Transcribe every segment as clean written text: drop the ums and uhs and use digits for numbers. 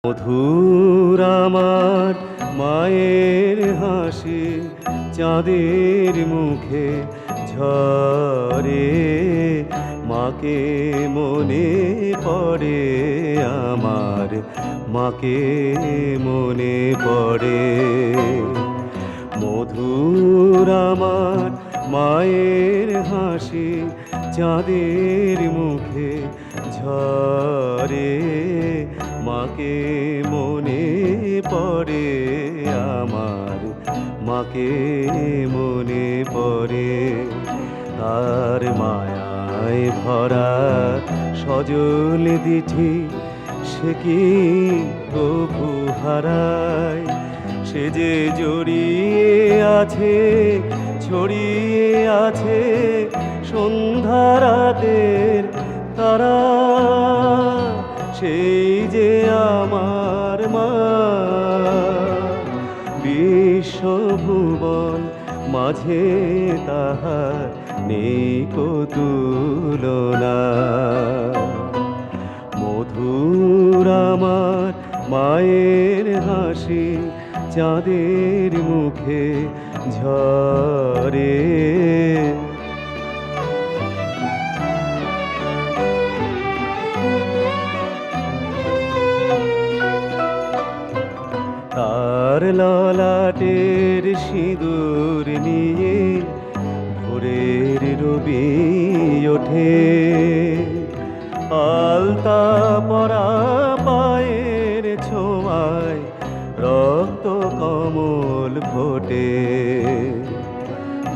মধুর আমার মায়ের হাসি চাঁদের মুখে ঝরে, মাকে মনে পড়ে আমার, মাকে মনে পড়ে। মধুর আমার মায়ের হাসি চাঁদের মুখে ঝরে, মাকে মনে পড়ে আমার, মাকে মনে পড়ে। তার মায়ায় ভরা সজল দিঠি সে কি প্রভু হারায়, সে যে জড়িয়ে আছে ছড়িয়ে আছে সন্ধ্যা রাতের তারা, সেই যে আমার মা। বিশ্বভুবন মাঝে তাহার নেই কো তুলনা। মধুর আমার মায়ের হাসি চাঁদের মুখে ঝরে। তার ললাটের সিঁদুর নিয়ে ভোরের রবি ওঠে, আলতা পরা পায়ের ছোঁয়ায় রক্ত কমল ফোটে।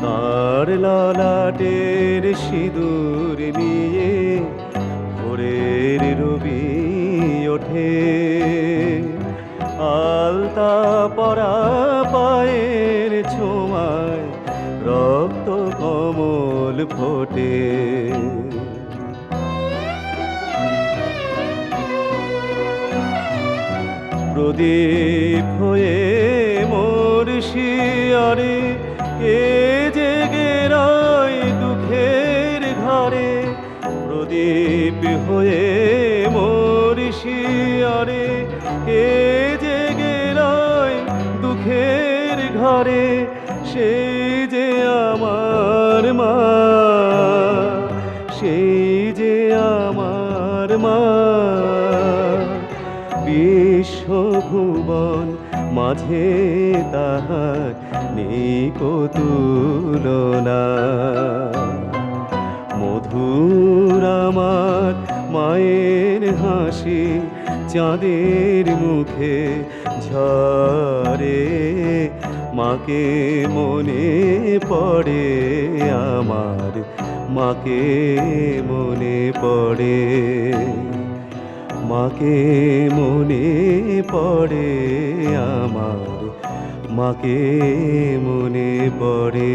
তার ললাটের সিঁদুর নিয়ে ভোরের রবি ওঠে, আলতা পরা পায়ের ছোঁয়ায় রক্ত কমল ফোটে। প্রদীপ হয়ে মোর শিয়রে কে জেগে রয় দুঃখের ঘরে, প্রদীপ হয়ে মোর শিয়রে কে জেগে রয় দুঃখের ঘরে, সেই যে আমার মা, সেই যে আমার মা। বিশ্বভুবন মাঝে তাহার নেই কো তুলনা। মধুর আমার মায়ের হাসি চাঁদের মুখে ঝরে, মাকে মনে পড়ে আমার, মাকে মনে পড়ে, মাকে মনে পড়ে আমার, মাকে মনে পড়ে।